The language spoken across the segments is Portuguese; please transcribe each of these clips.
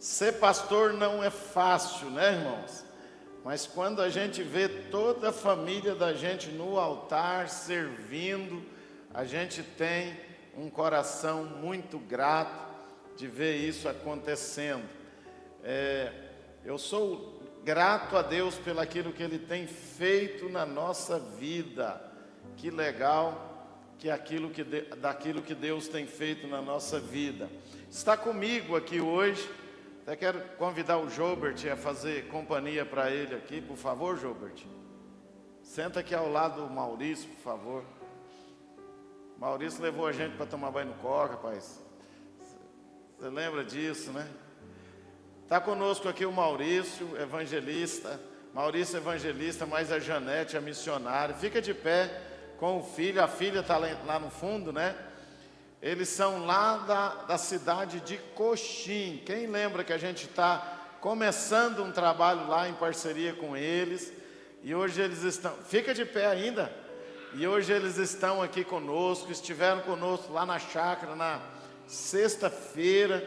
Ser pastor não é fácil, né, irmãos? Mas quando a gente vê toda a família da gente no altar servindo, a gente tem um coração muito grato de ver isso acontecendo. Eu sou grato a Deus pelo aquilo que Ele tem feito na nossa vida. Que legal daquilo que Deus tem feito na nossa vida. Está comigo aqui hoje. Até quero convidar o Jobert a fazer companhia para ele aqui, por favor, Jobert. Senta aqui ao lado do Maurício, por favor. Maurício levou a gente para tomar banho no coca, rapaz. Você lembra disso, né? Está conosco aqui o Maurício, evangelista. Maurício evangelista, mais a Janete, a missionária. Fica de pé com o filho, a filha está lá no fundo, né? Eles são lá da cidade de Coxim. Quem lembra que a gente está começando um trabalho lá em parceria com eles? E hoje eles estão... Fica de pé ainda. E hoje eles estão aqui conosco, estiveram conosco lá na chácara na sexta-feira,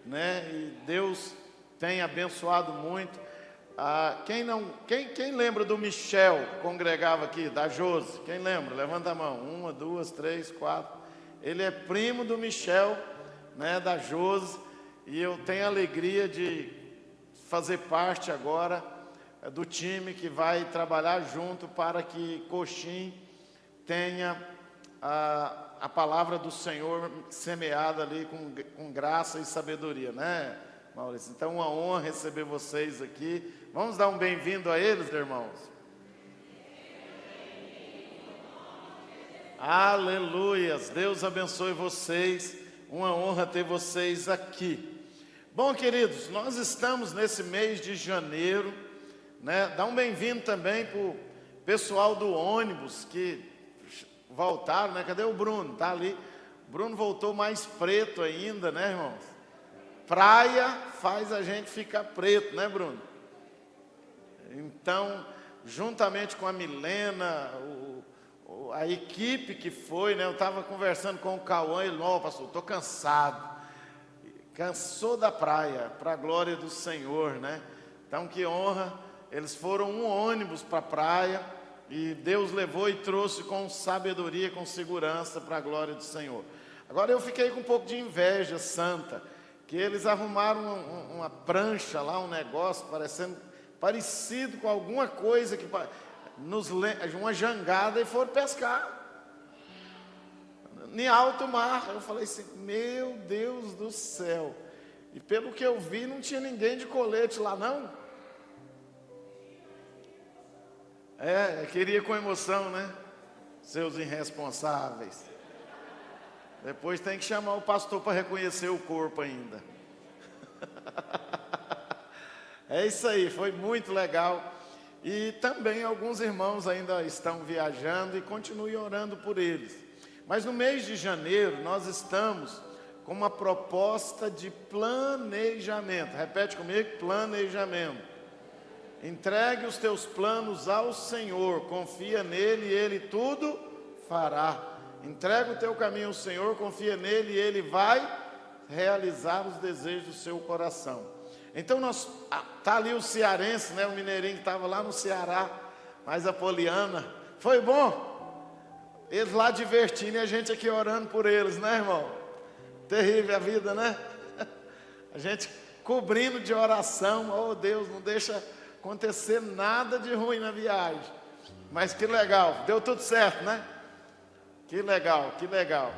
né? E Deus tem abençoado muito. Quem lembra do Michel, que congregava aqui, da Josi? Quem lembra? Levanta a mão. 1, 2, 3, 4... Ele é primo do Michel, né, da Josi, e eu tenho a alegria de fazer parte agora do time que vai trabalhar junto para que Coxim tenha a palavra do Senhor semeada ali com graça e sabedoria, né, Maurício? Então, uma honra receber vocês aqui. Vamos dar um bem-vindo a eles, irmãos? Aleluias, Deus abençoe vocês, uma honra ter vocês aqui. Bom, queridos, nós estamos nesse mês de janeiro, né? Dá um bem-vindo também para o pessoal do ônibus que voltaram, né? Cadê o Bruno? Tá ali. O Bruno voltou mais preto ainda, né, irmãos? Praia faz a gente ficar preto, né, Bruno? Então, juntamente com a Milena, a equipe que foi, né? Eu estava conversando com o Cauã, ele, ó, pastor, estou cansado. Cansou da praia, para a glória do Senhor, né? Então, que honra. Eles foram um ônibus para a praia e Deus levou e trouxe com sabedoria, com segurança para a glória do Senhor. Agora, eu fiquei com um pouco de inveja santa, que eles arrumaram uma prancha lá, um negócio parecido com alguma coisa que... uma jangada, e foram pescar em alto mar. Eu falei assim, meu Deus do céu. E pelo que eu vi, não tinha ninguém de colete lá, não. Queria com emoção, né? Seus irresponsáveis. Depois tem que chamar o pastor para reconhecer o corpo ainda. É isso aí, foi muito legal. E também alguns irmãos ainda estão viajando e continue orando por eles. Mas no mês de janeiro nós estamos com uma proposta de planejamento. Repete comigo, planejamento. Entregue os teus planos ao Senhor, confia nele e Ele tudo fará. Entrega o teu caminho ao Senhor, confia nele e Ele vai realizar os desejos do seu coração. Então, tá ali o cearense, né? O mineirinho que estava lá no Ceará, mas a Poliana, foi bom? Eles lá divertindo e a gente aqui orando por eles, né, irmão? Terrível a vida, né? A gente cobrindo de oração, oh Deus, não deixa acontecer nada de ruim na viagem. Mas que legal, deu tudo certo, né? Que legal, que legal.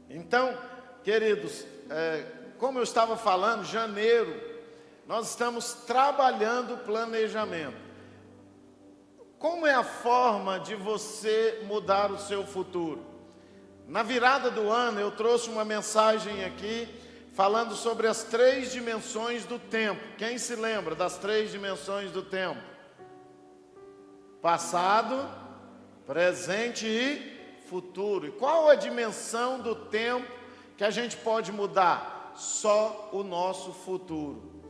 Então, queridos, como eu estava falando, janeiro, nós estamos trabalhando o planejamento. Como é a forma de você mudar o seu futuro? Na virada do ano, eu trouxe uma mensagem aqui, falando sobre as 3 dimensões do tempo. Quem se lembra das 3 dimensões do tempo? Passado, presente e futuro. E qual a dimensão do tempo que a gente pode mudar? Só o nosso futuro.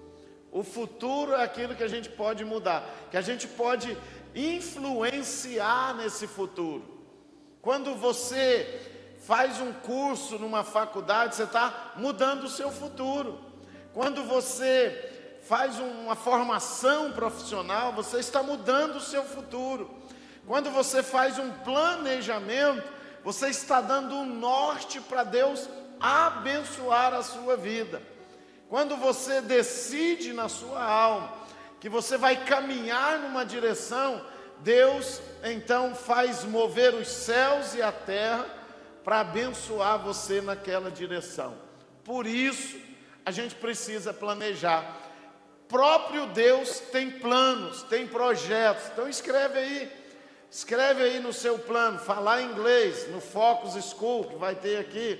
O futuro é aquilo que a gente pode mudar, que a gente pode influenciar nesse futuro. Quando você faz um curso numa faculdade, você está mudando o seu futuro. Quando você faz uma formação profissional, você está mudando o seu futuro. Quando você faz um planejamento, você está dando um norte para Deus abençoar a sua vida. Quando você decide na sua alma que você vai caminhar numa direção, Deus então faz mover os céus e a terra para abençoar você naquela direção. Por isso, a gente precisa planejar. Próprio Deus tem planos, tem projetos. Então escreve aí no seu plano, falar inglês, no Focus School, que vai ter aqui.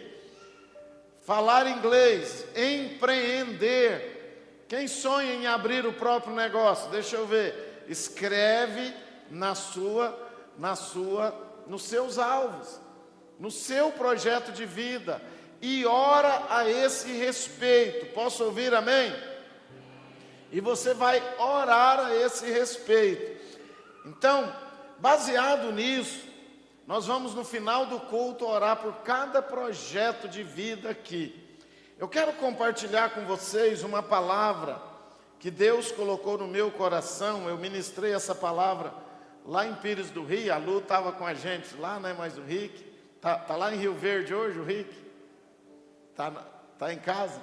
Falar inglês, empreender. Quem sonha em abrir o próprio negócio? Deixa eu ver. Escreve nos seus alvos, no seu projeto de vida, e ora a esse respeito. Posso ouvir amém? E você vai orar a esse respeito. Então, baseado nisso, nós vamos no final do culto orar por cada projeto de vida aqui. Eu quero compartilhar com vocês uma palavra que Deus colocou no meu coração. Eu ministrei essa palavra lá em Pires do Rio. A Lu estava com a gente lá, né? Mas o Rick tá lá em Rio Verde hoje. O Rick tá em casa.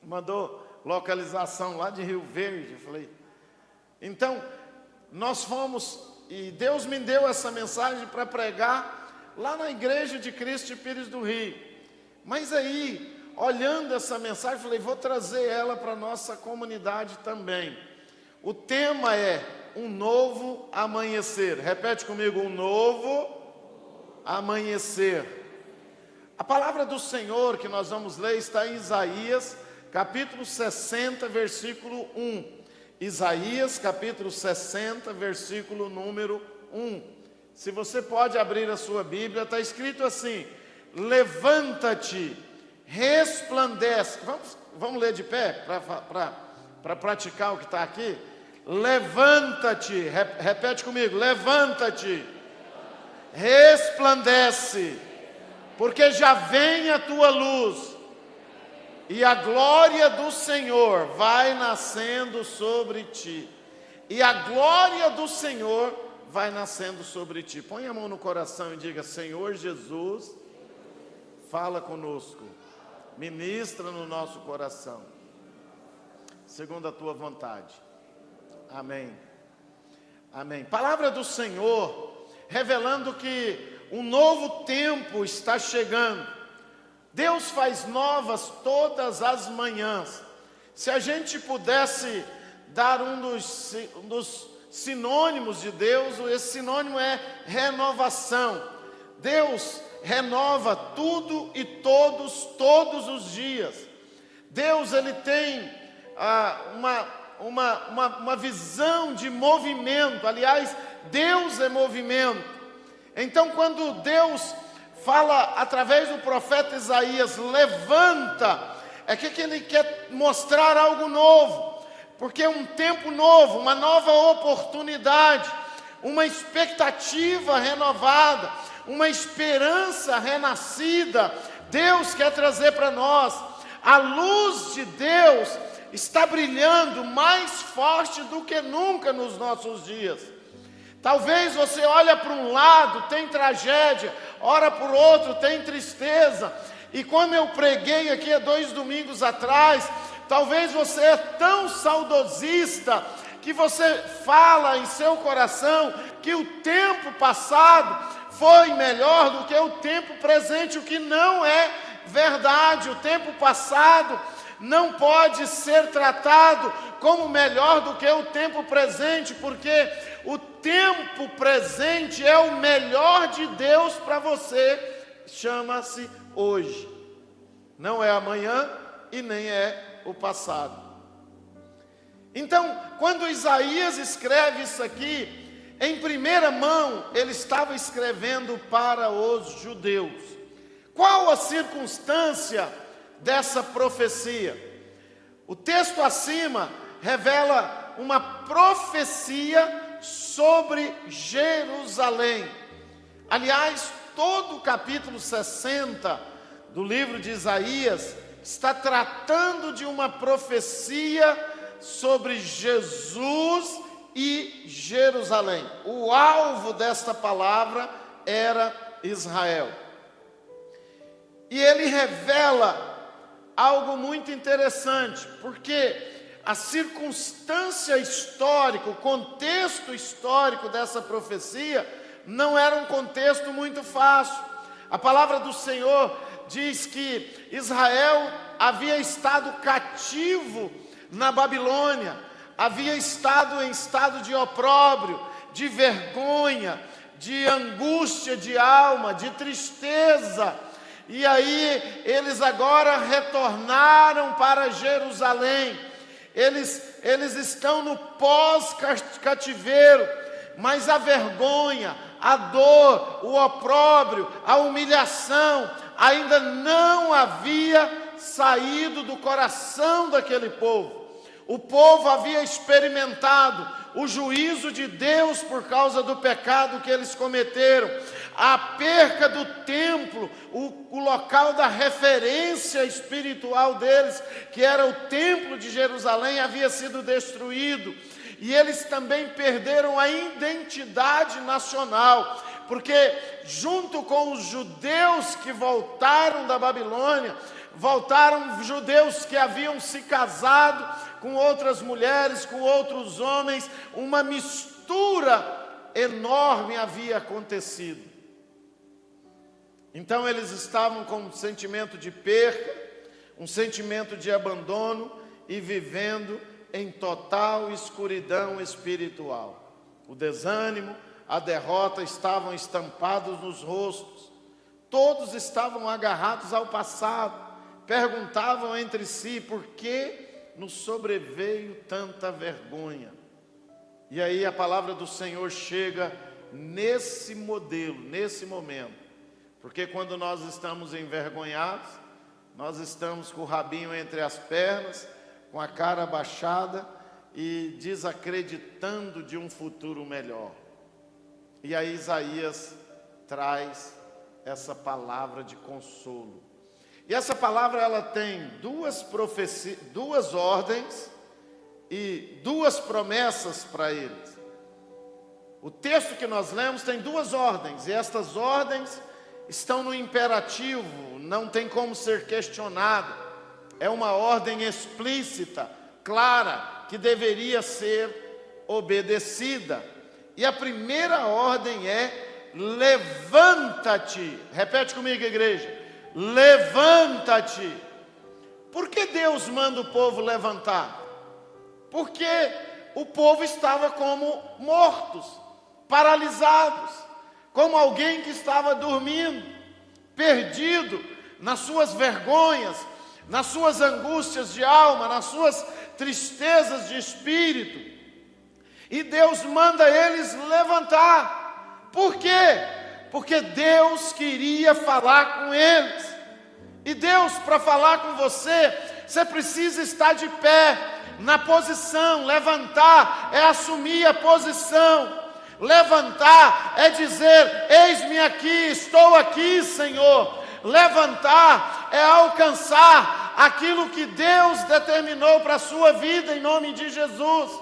Mandou localização lá de Rio Verde. Eu falei, então nós fomos, e Deus me deu essa mensagem para pregar lá na Igreja de Cristo de Pires do Rio. Mas aí, olhando essa mensagem, falei, vou trazer ela para a nossa comunidade também. O tema é um novo amanhecer. Repete comigo, um novo amanhecer. A palavra do Senhor que nós vamos ler está em Isaías, capítulo 60, versículo 1. Isaías, capítulo 60, versículo número 1. Se você pode abrir a sua Bíblia, está escrito assim: levanta-te, resplandece. Vamos ler de pé para praticar o que está aqui? Levanta-te, repete comigo, levanta-te, resplandece, porque já vem a tua luz, e a glória do Senhor vai nascendo sobre ti. E a glória do Senhor vai nascendo sobre ti. Põe a mão no coração e diga: Senhor Jesus, fala conosco, ministra no nosso coração, segundo a tua vontade. Amém. Amém. Palavra do Senhor, revelando que um novo tempo está chegando. Deus faz novas todas as manhãs. Se a gente pudesse dar um dos sinônimos de Deus, esse sinônimo é renovação. Deus renova tudo e todos os dias. Deus, ele tem uma visão de movimento. Aliás, Deus é movimento. Então, quando Deus fala através do profeta Isaías, levanta, é que ele quer mostrar algo novo, porque é um tempo novo, uma nova oportunidade, uma expectativa renovada, uma esperança renascida. Deus quer trazer para nós. A luz de Deus está brilhando mais forte do que nunca nos nossos dias. Talvez você olha para um lado, tem tragédia, ora por outro, tem tristeza. E como eu preguei aqui há 2 domingos atrás, talvez você é tão saudosista que você fala em seu coração que o tempo passado foi melhor do que o tempo presente, o que não é verdade. O tempo passado não pode ser tratado como melhor do que o tempo presente, porque o tempo presente é o melhor de Deus para você, chama-se hoje. Não é amanhã e nem é o passado. Então, quando Isaías escreve isso aqui, em primeira mão, ele estava escrevendo para os judeus. Qual a circunstância dessa profecia? O texto acima revela uma profecia sobre Jerusalém. Aliás, todo o capítulo 60 do livro de Isaías está tratando de uma profecia sobre Jesus e Jerusalém. O alvo desta palavra era Israel. E ele revela algo muito interessante, porque a circunstância histórica, o contexto histórico dessa profecia não era um contexto muito fácil. A palavra do Senhor diz que Israel havia estado cativo na Babilônia, havia estado em estado de opróbrio, de vergonha, de angústia de alma, de tristeza. E aí eles agora retornaram para Jerusalém. Eles estão no pós-cativeiro, mas a vergonha, a dor, o opróbrio, a humilhação ainda não havia saído do coração daquele povo. O povo havia experimentado o juízo de Deus por causa do pecado que eles cometeram. A perca do templo, o local da referência espiritual deles, que era o templo de Jerusalém, havia sido destruído. E eles também perderam a identidade nacional, porque junto com os judeus que voltaram da Babilônia, voltaram judeus que haviam se casado com outras mulheres, com outros homens, uma mistura enorme havia acontecido. Então eles estavam com um sentimento de perca, um sentimento de abandono e vivendo em total escuridão espiritual. O desânimo, a derrota estavam estampados nos rostos. Todos estavam agarrados ao passado, perguntavam entre si por que nos sobreveio tanta vergonha. E aí a palavra do Senhor chega nesse modelo, nesse momento. Porque quando nós estamos envergonhados, nós estamos com o rabinho entre as pernas, com a cara abaixada e desacreditando de um futuro melhor. E aí Isaías traz essa palavra de consolo. E essa palavra ela tem duas ordens e duas promessas para eles. O texto que nós lemos tem duas ordens, e estas ordens estão no imperativo, não tem como ser questionado. É uma ordem explícita, clara, que deveria ser obedecida. E a primeira ordem é: levanta-te. Repete comigo, igreja. Levanta-te. Por que Deus manda o povo levantar? Porque o povo estava como mortos, paralisados, como alguém que estava dormindo, perdido nas suas vergonhas, nas suas angústias de alma, nas suas tristezas de espírito. E Deus manda eles levantar. Por quê? Porque Deus queria falar com eles. E Deus, para falar com você, você precisa estar de pé, na posição. Levantar é assumir a posição. Levantar é dizer: eis-me aqui, estou aqui, Senhor. Levantar é alcançar aquilo que Deus determinou para a sua vida, em nome de Jesus.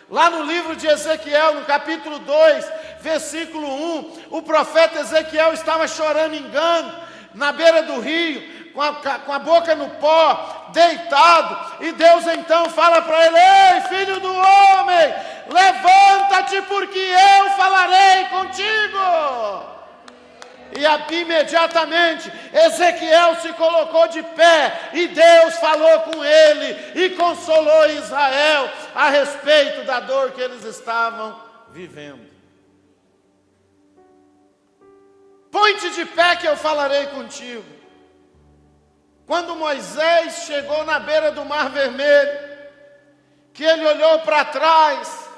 Lá no livro de Ezequiel, no capítulo 2, versículo 1, o profeta Ezequiel estava chorando engano, na beira do rio, com a boca no pó, deitado, e Deus então fala para ele: ei, filho do homem, levanta-te, porque eu falarei contigo. E imediatamente Ezequiel se colocou de pé, e Deus falou com ele, e consolou Israel a respeito da dor que eles estavam vivendo. Põe-te de pé que eu falarei contigo. Quando Moisés chegou na beira do Mar Vermelho, que ele olhou para trás,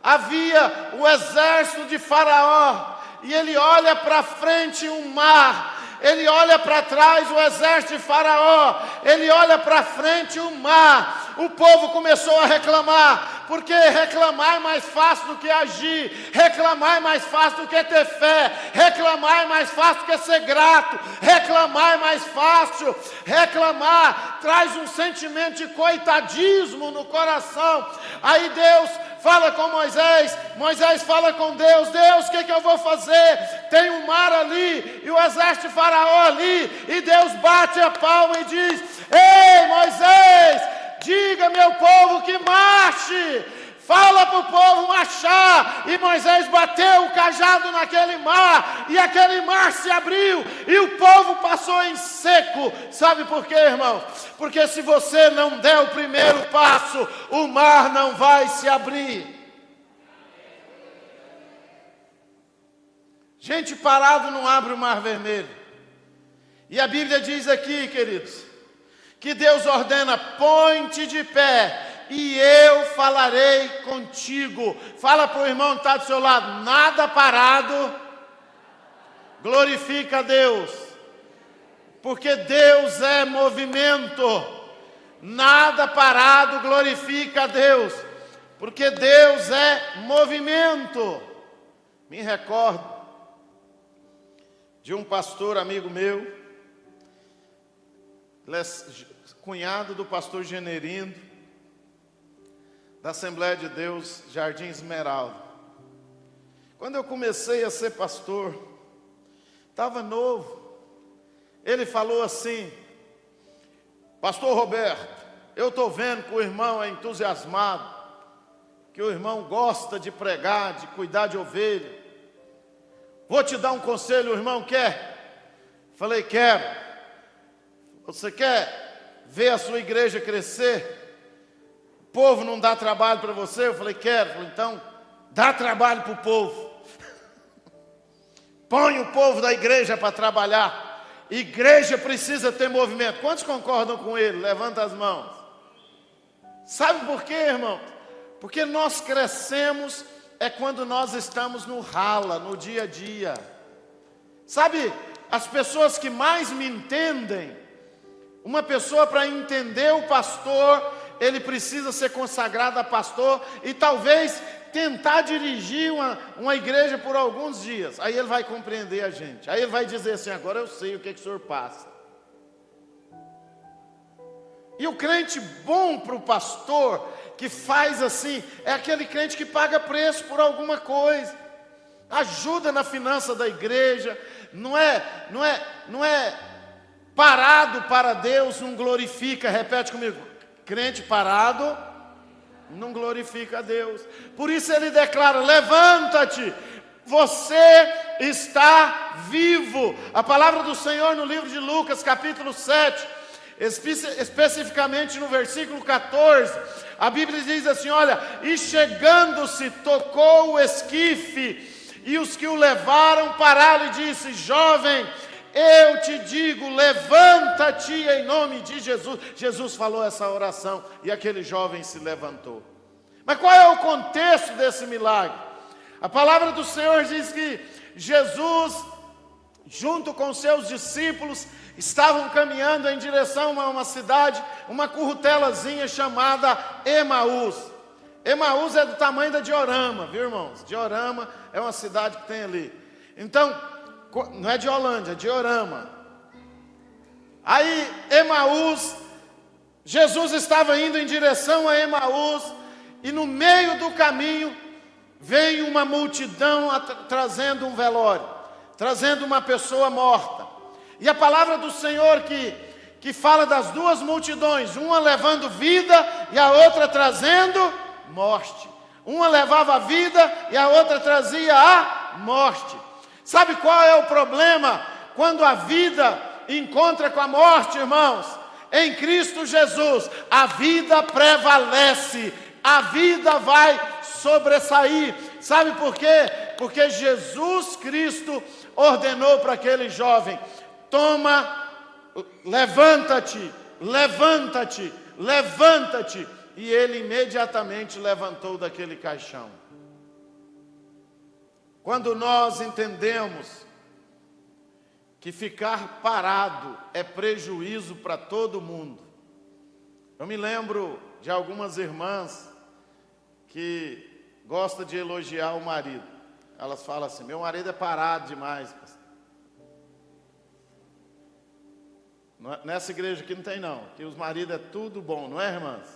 havia o exército de Faraó, e ele olha para frente um mar, ele olha para trás o exército de Faraó, ele olha para frente o mar. O povo começou a reclamar, porque reclamar é mais fácil do que agir, reclamar é mais fácil do que ter fé, reclamar é mais fácil do que ser grato, reclamar é mais fácil, reclamar traz um sentimento de coitadismo no coração. Aí Deus fala com Moisés, Moisés fala com Deus, Deus, o que eu vou fazer? Tem um mar ali, e o exército de Faraó ali, e Deus bate a palma e diz, ei Moisés, diga meu povo que marche, fala para o povo marchar. E Moisés bateu o cajado naquele mar, e aquele mar se abriu, e o povo passou em seco. Sabe por quê, irmãos? Porque se você não der o primeiro passo, o mar não vai se abrir. Gente parado não abre o mar vermelho. E a Bíblia diz aqui, queridos, que Deus ordena, põe-te de pé, e eu falarei contigo. Fala para o irmão que está do seu lado, nada parado glorifica a Deus, porque Deus é movimento. Nada parado glorifica a Deus, porque Deus é movimento. Me recordo de um pastor amigo meu, ele é cunhado do pastor Generindo, da Assembleia de Deus, Jardim Esmeralda. Quando eu comecei a ser pastor, estava novo, ele falou assim, pastor Roberto, eu estou vendo que o irmão é entusiasmado, que o irmão gosta de pregar, de cuidar de ovelha. Vou te dar um conselho, o irmão quer? Falei, quero. Você quer ver a sua igreja crescer? O povo não dá trabalho para você? Eu falei, quero. Falei, então, dá trabalho para o povo. Põe o povo da igreja para trabalhar. Igreja precisa ter movimento. Quantos concordam com ele? Levanta as mãos. Sabe por quê, irmão? Porque nós crescemos é quando nós estamos no rala, no dia a dia. Sabe, as pessoas que mais me entendem, uma pessoa para entender o pastor, ele precisa ser consagrado a pastor e talvez tentar dirigir uma igreja por alguns dias. Aí ele vai compreender a gente. Aí ele vai dizer assim, agora eu sei o que o senhor passa. E o crente bom para o pastor, que faz assim, é aquele crente que paga preço por alguma coisa, ajuda na finança da igreja, não é parado para Deus, não glorifica. Repete comigo, crente parado não glorifica a Deus. Por isso ele declara, levanta-te, você está vivo. A palavra do Senhor no livro de Lucas, capítulo 7, especificamente no versículo 14, a Bíblia diz assim, olha, e chegando-se, tocou o esquife, e os que o levaram pararam e disse, jovem, eu te digo, levanta-te em nome de Jesus. Jesus falou essa oração e aquele jovem se levantou. Mas qual é o contexto desse milagre? A palavra do Senhor diz que Jesus, junto com seus discípulos, estavam caminhando em direção a uma cidade, uma currutelazinha chamada Emaús. Emaús é do tamanho da Diorama, viu, irmãos? Diorama é uma cidade que tem ali. Então, não é de Holândia, é Diorama. Aí, Emaús, Jesus estava indo em direção a Emaús, e no meio do caminho, veio uma multidão trazendo um velório, trazendo uma pessoa morta. E a palavra do Senhor que fala das duas multidões, uma levando vida e a outra trazendo morte. Uma levava a vida e a outra trazia a morte. Sabe qual é o problema quando a vida encontra com a morte, irmãos? Em Cristo Jesus, a vida prevalece, a vida vai sobressair. Sabe por quê? Porque Jesus Cristo ordenou para aquele jovem, toma, levanta-te, levanta-te, levanta-te. E ele imediatamente levantou daquele caixão. Quando nós entendemos que ficar parado é prejuízo para todo mundo. Eu me lembro de algumas irmãs que gostam de elogiar o marido. Elas falam assim: meu marido é parado demais, pastor. Nessa igreja aqui não tem não, que os maridos é tudo bom, não é, irmãs?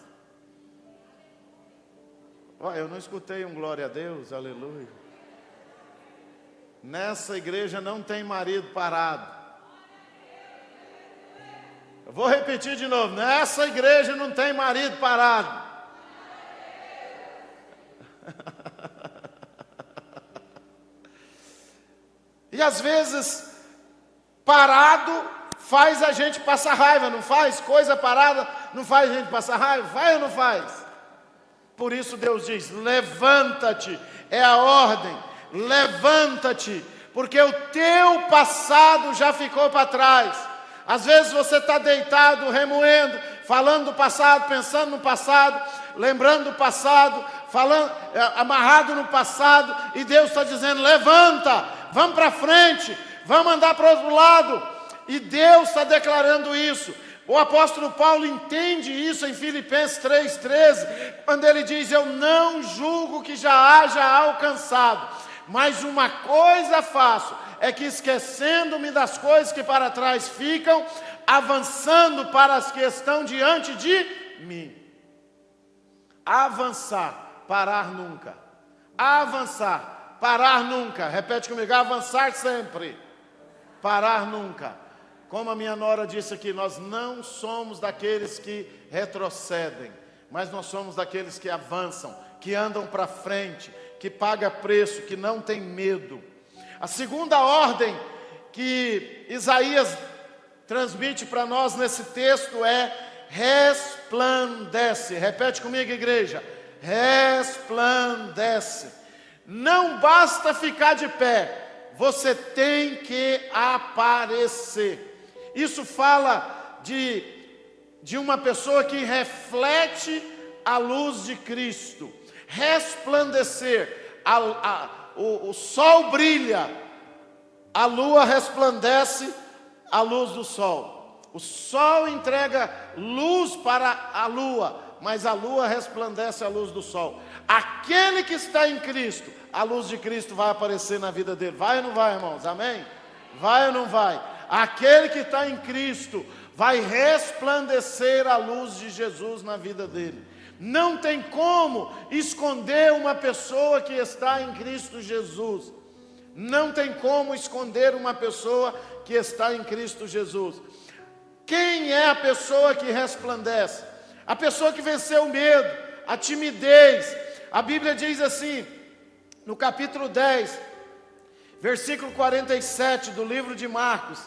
Olha, eu não escutei um glória a Deus, aleluia. Nessa igreja não tem marido parado. Eu vou repetir de novo: nessa igreja não tem marido parado. E às vezes, parado faz a gente passar raiva, não faz? Coisa parada não faz a gente passar raiva? Faz ou não faz? Por isso Deus diz: levanta-te, é a ordem, levanta-te, porque o teu passado já ficou para trás. Às vezes você está deitado, remoendo, falando do passado, pensando no passado, lembrando do passado, falando, amarrado no passado, e Deus está dizendo: levanta, vamos para frente, vamos andar para o outro lado. E Deus está declarando isso. O apóstolo Paulo entende isso em Filipenses 3,13, quando ele diz: eu não julgo que já haja alcançado, mas uma coisa faço, é que esquecendo-me das coisas que para trás ficam, avançando para as que estão diante de mim. Avançar, parar nunca. Avançar, parar nunca. Repete comigo: avançar sempre, parar nunca. Como a minha nora disse aqui, nós não somos daqueles que retrocedem, mas nós somos daqueles que avançam, que andam para frente, que pagam preço, que não tem medo. A segunda ordem que Isaías transmite para nós nesse texto é: resplandece. Repete comigo, igreja: resplandece. Não basta ficar de pé, você tem que aparecer. Isso fala de uma pessoa que reflete a luz de Cristo. Resplandecer. O sol brilha, a lua resplandece a luz do sol. O sol entrega luz para a lua, mas a lua resplandece a luz do sol. Aquele que está em Cristo, a luz de Cristo vai aparecer na vida dele. Vai ou não vai, irmãos? Amém? Vai ou não vai? Aquele que está em Cristo vai resplandecer a luz de Jesus na vida dele. Não tem como esconder uma pessoa que está em Cristo Jesus. Não tem como esconder uma pessoa que está em Cristo Jesus. Quem é a pessoa que resplandece? A pessoa que venceu o medo, a timidez. A Bíblia diz assim, no capítulo 10, versículo 47 do livro de Marcos: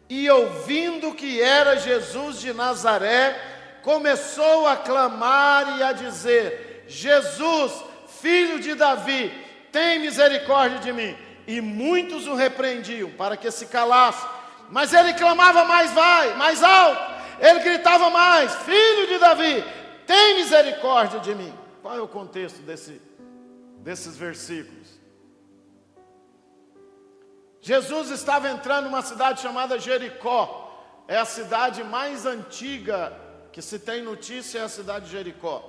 e ouvindo que era Jesus de Nazaré, começou a clamar e a dizer: Jesus, filho de Davi, tem misericórdia de mim. E muitos o repreendiam para que se calasse, mas ele clamava mais alto, ele gritava mais: filho de Davi, tem misericórdia de mim. Qual é o contexto desses versículos? Jesus estava entrando numa cidade chamada Jericó. É a cidade mais antiga que se tem notícia, é a cidade de Jericó.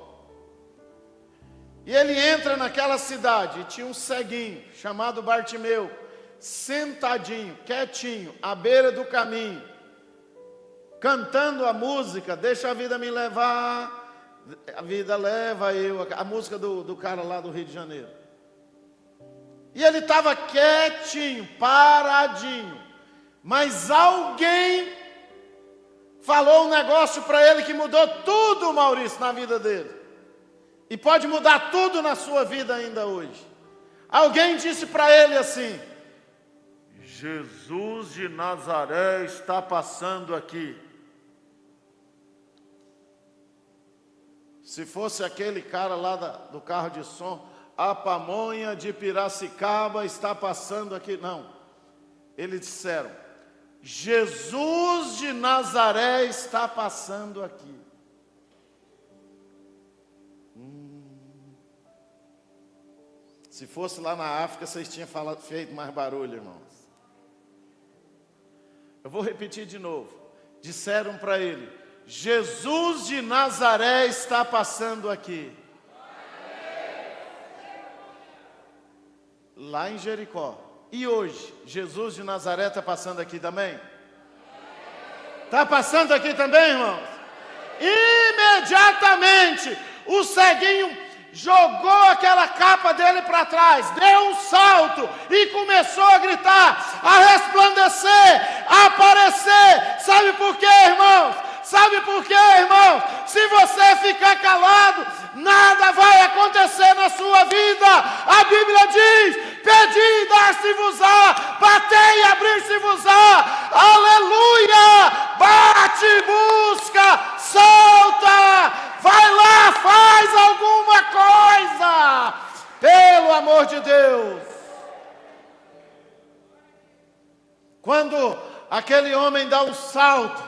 E ele entra naquela cidade, e tinha um ceguinho, chamado Bartimeu, sentadinho, quietinho, à beira do caminho, cantando a música: deixa a vida me levar, a vida leva eu, a música do cara lá do Rio de Janeiro. E ele estava quietinho, paradinho, mas alguém falou um negócio para ele que mudou tudo, Maurício, na vida dele. E pode mudar tudo na sua vida ainda hoje. Alguém disse para ele assim: Jesus de Nazaré está passando aqui. Se fosse aquele cara lá do carro de som: a pamonha de Piracicaba está passando aqui. Não, eles disseram: Jesus de Nazaré está passando aqui. Se fosse lá na África, vocês tinham feito mais barulho, irmãos. Eu vou repetir de novo. Disseram para ele: Jesus de Nazaré está passando aqui. Lá em Jericó. E hoje, Jesus de Nazaré está passando aqui também? Está passando aqui também, irmãos? Imediatamente, o ceguinho jogou aquela capa dele para trás, deu um salto e começou a gritar, a resplandecer, a aparecer. Sabe por quê, irmãos? Sabe por quê, irmãos? Se você ficar calado, nada vai acontecer na sua vida. A Bíblia diz: pedi e dar-se-vos-á, batei e abrir-se-vos-á. Aleluia! Bate, busca, solta, vai lá, faz alguma coisa, pelo amor de Deus. Quando aquele homem dá um salto,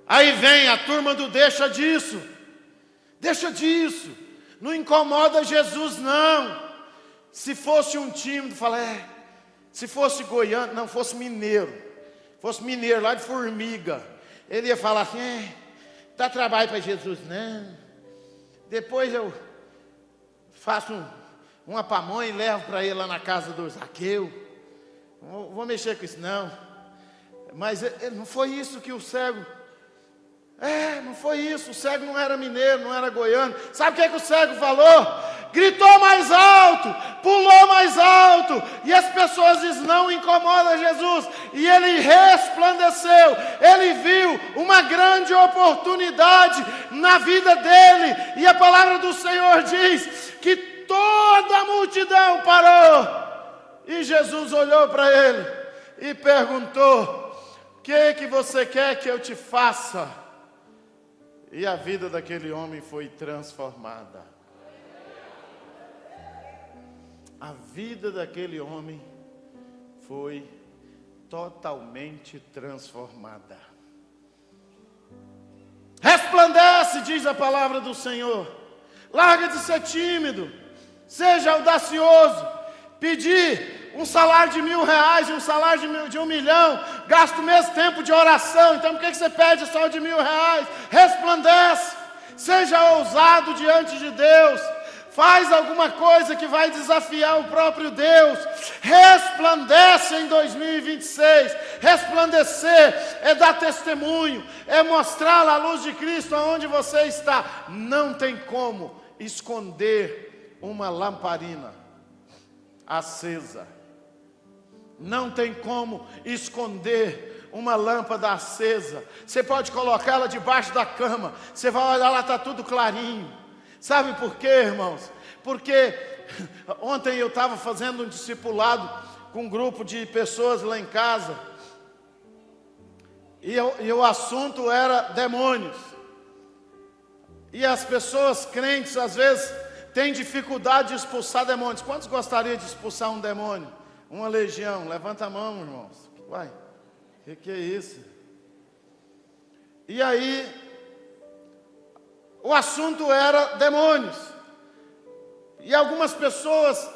aí vem a turma do deixa disso, não incomoda Jesus não. Se fosse um tímido, fala, se fosse goiano, não, fosse mineiro lá de Formiga, ele ia falar assim, dá trabalho para Jesus não, depois eu faço uma pamonha e levo para ele lá na casa do Zaqueu, não vou mexer com isso não. Mas não foi isso que o cego, não foi isso, o cego não era mineiro, não era goiano. Sabe o que o cego falou? Gritou mais alto, pulou mais alto, e as pessoas dizem, não incomoda Jesus, e ele resplandeceu, ele viu uma grande oportunidade na vida dele, e a palavra do Senhor diz, que toda a multidão parou, e Jesus olhou para ele, e perguntou, o que você quer que eu te faça? E a vida daquele homem foi transformada. A vida daquele homem foi totalmente transformada. Resplandece, diz a palavra do Senhor. Larga de ser tímido, seja audacioso. Pedir um salário de R$1.000 e um salário de 1 milhão, gasta o mesmo tempo de oração. Então por que você pede só de R$1.000? Resplandece, seja ousado diante de Deus. Faz alguma coisa que vai desafiar o próprio Deus. Resplandece em 2026. Resplandecer é dar testemunho, é mostrar a luz de Cristo aonde você está. Não tem como esconder uma lamparina acesa. Não tem como esconder uma lâmpada acesa. Você pode colocá-la debaixo da cama. Você vai olhar lá, está tudo clarinho. Sabe por quê, irmãos? Porque ontem eu estava fazendo um discipulado com um grupo de pessoas lá em casa. E o assunto era demônios. E as pessoas crentes, às vezes, têm dificuldade de expulsar demônios. Quantos gostariam de expulsar um demônio? Uma legião? Levanta a mão, irmãos. Vai. O que é isso? E aí, o assunto era demônios. E algumas pessoas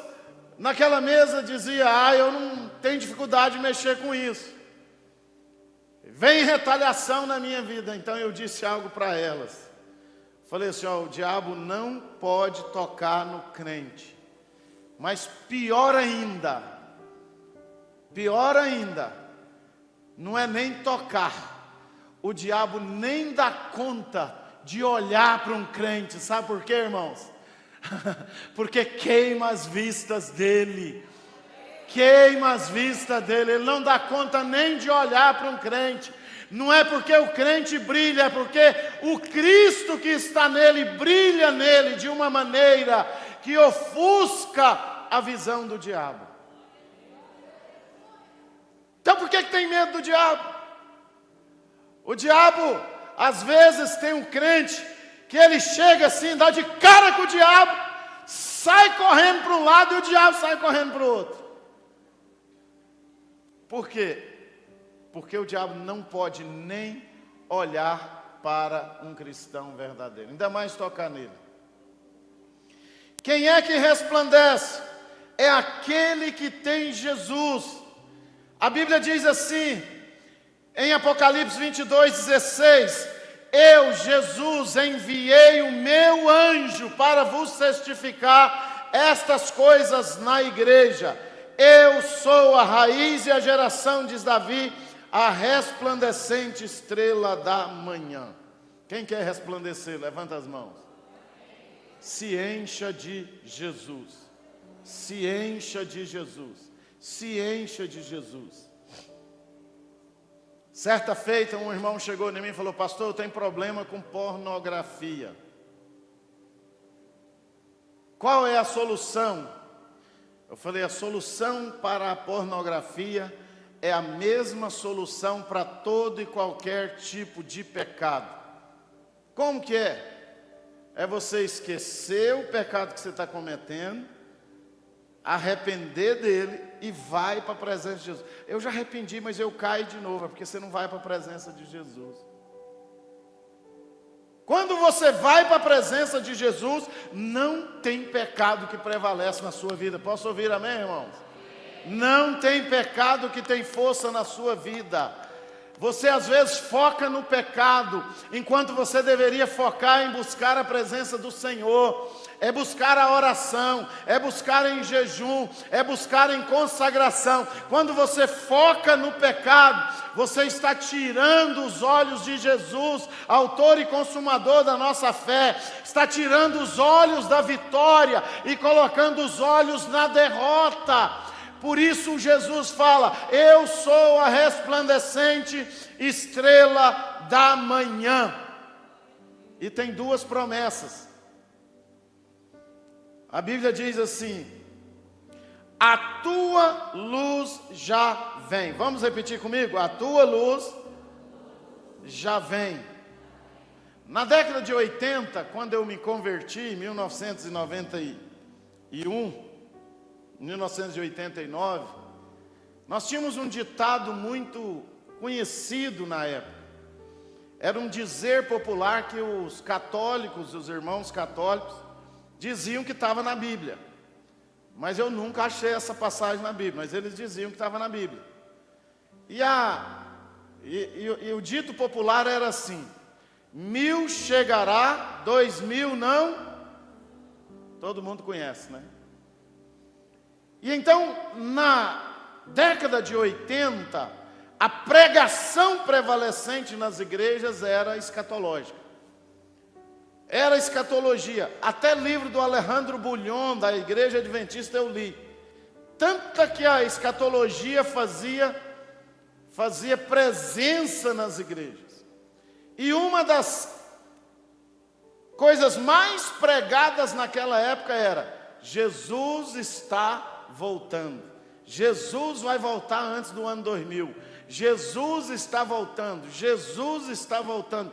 naquela mesa diziam, eu não tenho dificuldade de mexer com isso. Vem retaliação na minha vida. Então eu disse algo para elas. Falei assim, o diabo não pode tocar no crente. Mas pior ainda, não é nem tocar. O diabo nem dá conta de olhar para um crente. Sabe por quê, irmãos? Porque queima as vistas dele. Ele não dá conta nem de olhar para um crente. Não é porque o crente brilha, é porque o Cristo que está nele brilha nele de uma maneira que ofusca a visão do diabo. Então por que tem medo do diabo? O diabo, às vezes, tem um crente que ele chega assim, dá de cara com o diabo, sai correndo para um lado e o diabo sai correndo para o outro. Por quê? Porque o diabo não pode nem olhar para um cristão verdadeiro, ainda mais tocar nele. Quem é que resplandece? É aquele que tem Jesus. A Bíblia diz assim, Em Apocalipse 22:16, eu, Jesus, enviei o meu anjo para vos testificar estas coisas na igreja. Eu sou a raiz e a geração, diz Davi, a resplandecente estrela da manhã. Quem quer resplandecer? Levanta as mãos. Se encha de Jesus. Se encha de Jesus. Se encha de Jesus. Certa feita, um irmão chegou em mim e falou: pastor, eu tenho problema com pornografia. Qual é a solução? Eu falei: a solução para a pornografia é a mesma solução para todo e qualquer tipo de pecado. Como que é? É você esquecer o pecado que você está cometendo, arrepender dele e vai para a presença de Jesus. Eu já arrependi, mas eu caio de novo, é porque você não vai para a presença de Jesus. Quando você vai para a presença de Jesus, não tem pecado que prevalece na sua vida. Posso ouvir amém, irmãos? Não tem pecado que tem força na sua vida. Você às vezes foca no pecado, enquanto você deveria focar em buscar a presença do Senhor. É buscar a oração, é buscar em jejum, é buscar em consagração. Quando você foca no pecado, você está tirando os olhos de Jesus, autor e consumador da nossa fé. Está tirando os olhos da vitória e colocando os olhos na derrota. Por isso Jesus fala: eu sou a resplandecente estrela da manhã. E tem duas promessas. A Bíblia diz assim: a tua luz já vem. Vamos repetir comigo? A tua luz já vem. Na década de 80, quando eu me converti, em 1989, nós tínhamos um ditado muito conhecido na época. Era um dizer popular que os católicos, os irmãos católicos, diziam que estava na Bíblia. Mas eu nunca achei essa passagem na Bíblia, mas eles diziam que estava na Bíblia. E o dito popular era assim: 1000 chegará, 2000 não. Todo mundo conhece, né? E então, na década de 80, a pregação prevalecente nas igrejas era escatológica. Era escatologia. Até livro do Alejandro Bullion, da Igreja Adventista, eu li. Tanta que a escatologia fazia presença nas igrejas. E uma das coisas mais pregadas naquela época era: Jesus está voltando. Jesus vai voltar antes do ano 2000. Jesus está voltando. Jesus está voltando.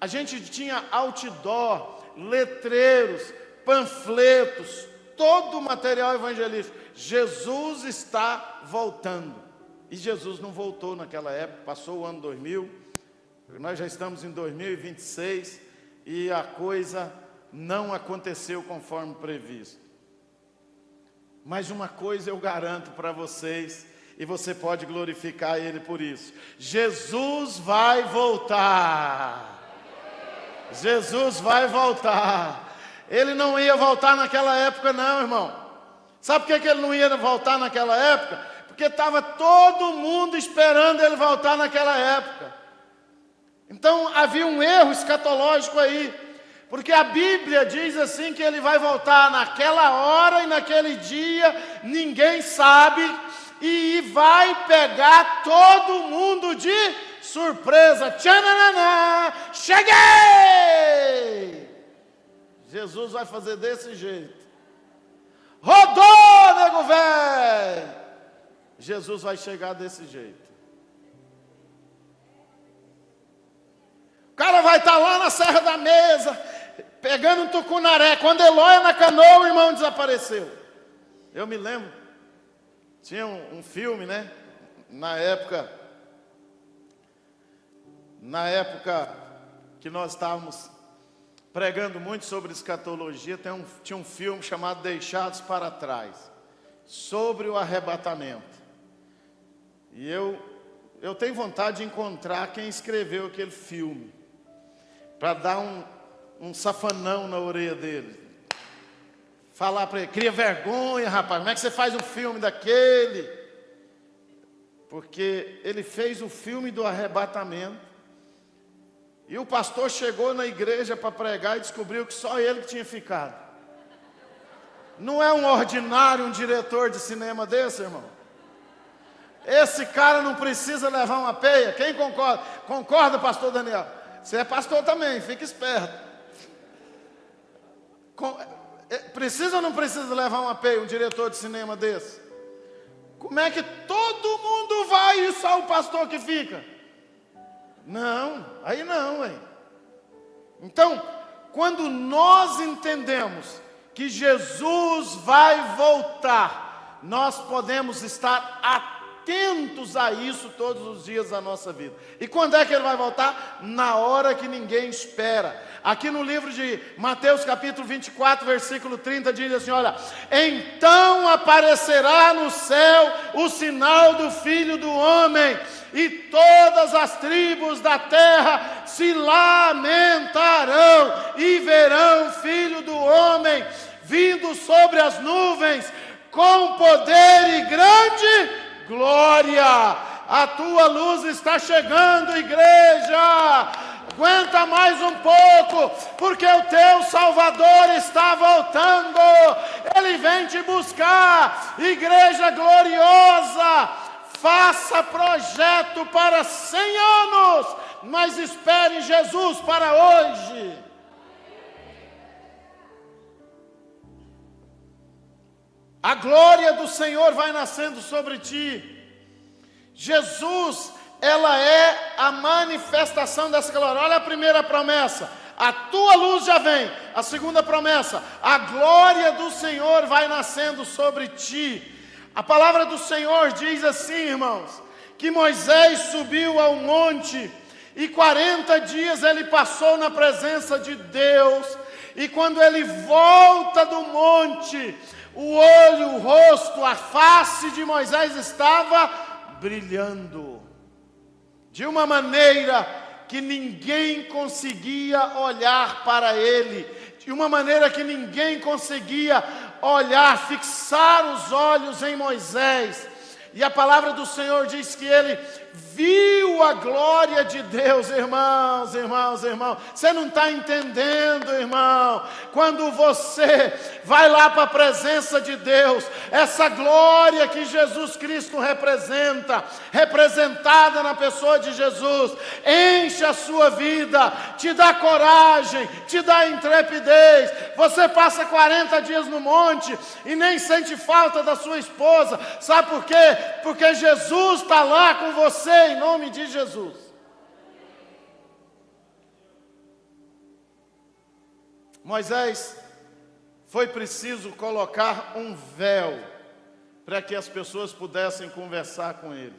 A gente tinha outdoor, letreiros, panfletos, todo o material evangelístico. Jesus está voltando. E Jesus não voltou naquela época, passou o ano 2000, nós já estamos em 2026 e a coisa não aconteceu conforme previsto. Mas uma coisa eu garanto para vocês, e você pode glorificar Ele por isso: Jesus vai voltar. Jesus vai voltar. Ele não ia voltar naquela época não, irmão. Sabe por que ele não ia voltar naquela época? Porque estava todo mundo esperando ele voltar naquela época. Então havia um erro escatológico aí. Porque a Bíblia diz assim que ele vai voltar naquela hora e naquele dia, ninguém sabe, e vai pegar todo mundo de surpresa. Tchananã, cheguei! Jesus vai fazer desse jeito. Rodou, nego velho! Jesus vai chegar desse jeito. O cara vai estar lá na Serra da Mesa, pegando um tucunaré. Quando ele olha na canoa, o irmão desapareceu. Eu me lembro, tinha um filme, né? Na época que nós estávamos pregando muito sobre escatologia, tinha um filme chamado Deixados para Trás, sobre o arrebatamento. E eu eu tenho vontade de encontrar quem escreveu aquele filme, para dar um safanão na orelha dele. Falar para ele, cria vergonha, rapaz, como é que você faz um filme daquele? Porque ele fez o filme do arrebatamento, e o pastor chegou na igreja para pregar e descobriu que só ele que tinha ficado. Não é um ordinário, um diretor de cinema desse, irmão? Esse cara não precisa levar uma peia. Quem concorda? Concorda, pastor Daniel? Você é pastor também, fica esperto. Precisa ou não precisa levar uma peia, um diretor de cinema desse? Como é que todo mundo vai e só o pastor que fica? Não, aí não, hein? Então, quando nós entendemos que Jesus vai voltar, nós podemos estar atentos a isso todos os dias da nossa vida. E quando é que ele vai voltar? Na hora que ninguém espera. Aqui no livro de Mateus capítulo 24, versículo 30, diz assim, olha, então aparecerá no céu o sinal do Filho do Homem, e todas as tribos da terra se lamentarão, e verão o Filho do Homem vindo sobre as nuvens, com poder e grande glória. A tua luz está chegando, igreja. Aguenta mais um pouco, porque o teu Salvador está voltando. Ele vem te buscar. Igreja gloriosa, faça projeto para 100 anos, mas espere Jesus para hoje. A glória do Senhor vai nascendo sobre ti. Jesus, ela é a manifestação dessa glória. Olha a primeira promessa, a tua luz já vem. A segunda promessa, a glória do Senhor vai nascendo sobre ti. A palavra do Senhor diz assim, irmãos, que Moisés subiu ao monte e 40 dias ele passou na presença de Deus. E quando ele volta do monte, o olho, o rosto, a face de Moisés estava brilhando de uma maneira que ninguém conseguia olhar para ele, de uma maneira que ninguém conseguia olhar, fixar os olhos em Moisés. E a palavra do Senhor diz que ele viu a glória de Deus. Irmãos, irmãos, irmãos, você não está entendendo, irmão. Quando você vai lá para a presença de Deus, essa glória que Jesus Cristo representa, representada na pessoa de Jesus, enche a sua vida, te dá coragem, te dá intrepidez. Você passa 40 dias no monte e nem sente falta da sua esposa. Sabe por quê? Porque Jesus está lá com você, em nome de Jesus. Moisés, foi preciso colocar um véu para que as pessoas pudessem conversar com ele.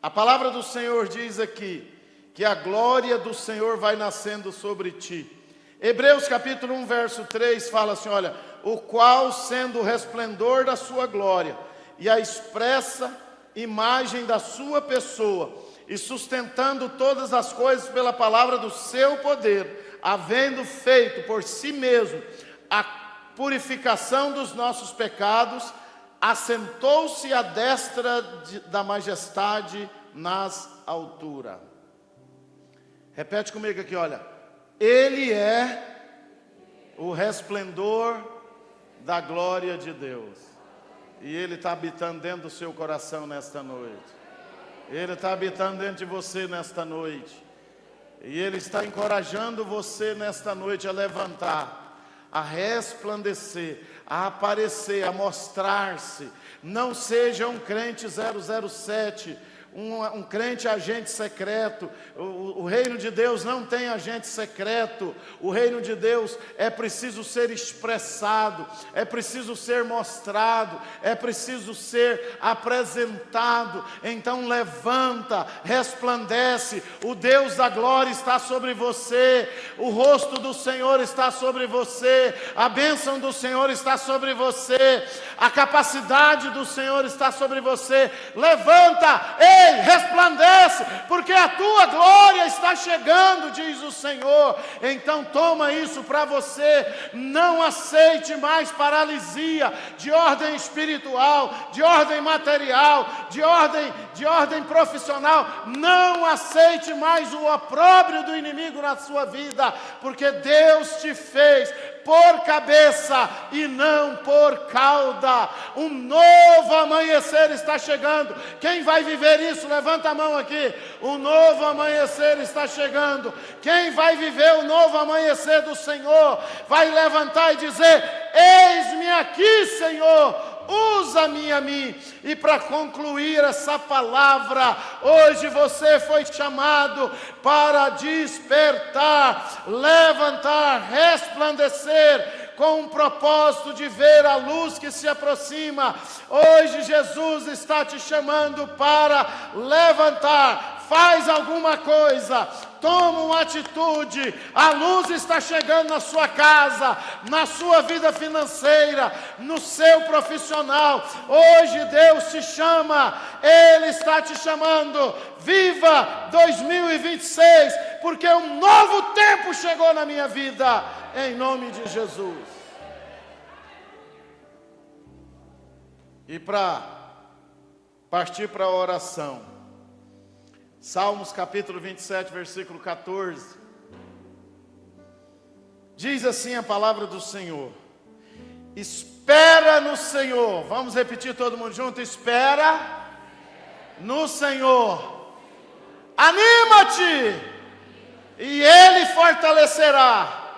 A palavra do Senhor diz aqui que a glória do Senhor vai nascendo sobre ti. Hebreus capítulo 1, verso 3 fala assim, olha, o qual sendo o resplendor da sua glória e a expressa imagem da sua pessoa, e sustentando todas as coisas pela palavra do seu poder, havendo feito por si mesmo a purificação dos nossos pecados, assentou-se à destra da majestade nas alturas. Repete comigo aqui, olha. Ele é o resplendor da glória de Deus. E Ele está habitando dentro do seu coração nesta noite. Ele está habitando dentro de você nesta noite. E Ele está encorajando você nesta noite a levantar, a resplandecer, a aparecer, a mostrar-se. Não seja um crente 007, um crente agente secreto. O reino de Deus não tem agente secreto. O reino de Deus é preciso ser expressado, é preciso ser mostrado, é preciso ser apresentado. Então levanta, resplandece. O Deus da glória está sobre você, o rosto do Senhor está sobre você, a bênção do Senhor está sobre você, a capacidade do Senhor está sobre você. Levanta, Ei, resplandece, porque a tua glória está chegando, diz o Senhor. Então toma isso para você. Não aceite mais paralisia de ordem espiritual, de ordem material, de ordem profissional. Não aceite mais o opróbrio do inimigo na sua vida, porque Deus te fez por cabeça e não por cauda. Um novo amanhecer está chegando. Quem vai viver isso? Levanta a mão aqui. Um novo amanhecer está chegando. Quem vai viver o novo amanhecer do Senhor vai levantar e dizer: eis-me aqui, Senhor, usa-me a mim. E para concluir essa palavra, hoje você foi chamado para despertar, levantar, resplandecer, com um propósito de ver a luz que se aproxima. Hoje Jesus está te chamando para levantar. Faz alguma coisa, toma uma atitude. A luz está chegando na sua casa, na sua vida financeira, no seu profissional. Hoje Deus te chama, Ele está te chamando. Viva 2026, porque um novo tempo chegou na minha vida, em nome de Jesus. E para partir para a oração, Salmos capítulo 27, versículo 14. Diz assim a palavra do Senhor: espera no Senhor. Vamos repetir todo mundo junto: espera no Senhor. Anima-te, e Ele fortalecerá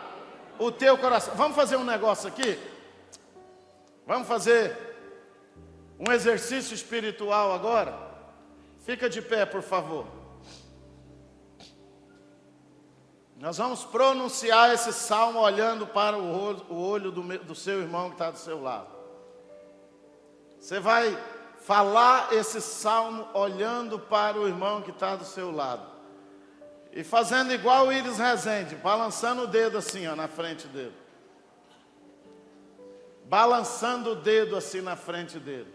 o teu coração. Vamos fazer um negócio aqui? Vamos fazer um exercício espiritual agora? Fica de pé, por favor. Nós vamos pronunciar esse salmo olhando para o olho do seu irmão que está do seu lado. Você vai falar esse salmo olhando para o irmão que está do seu lado. E fazendo igual o Iris Rezende, balançando o dedo assim, ó, na frente dele. Balançando o dedo assim na frente dele.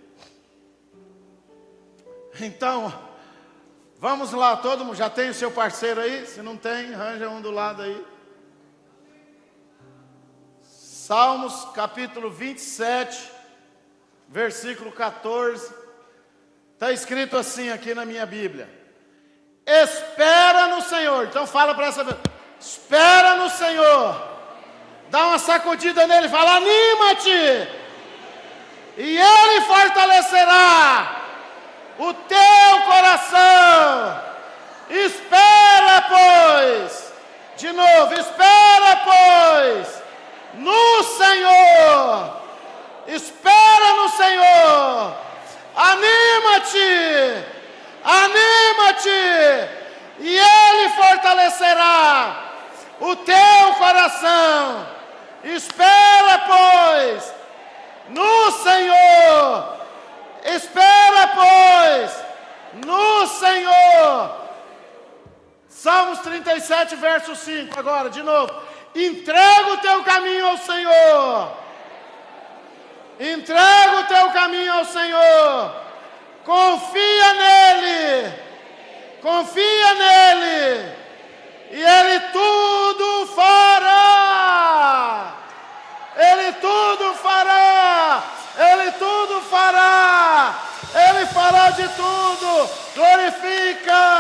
Então, vamos lá, todo mundo. Já tem o seu parceiro aí? Se não tem, arranja um do lado aí. Salmos capítulo 27, versículo 14. Está escrito assim aqui na minha Bíblia: espera no Senhor. Então fala para essa pessoa: espera no Senhor. Dá uma sacudida nele, fala: anima-te, e Ele fortalecerá o teu coração. Espera, pois. De novo, espera, pois, no Senhor. Espera no Senhor. Anima-te, anima-te, e Ele fortalecerá o teu coração. Espera, pois, no Senhor. Espera, pois, no Senhor. Salmos 37, verso 5, agora, de novo. Entrega o teu caminho ao Senhor. Entrega o teu caminho ao Senhor. Confia nele. Confia nele. E Ele tudo fará. Ele tudo fará. Ele tudo fará. Ele fará de tudo. Glorifica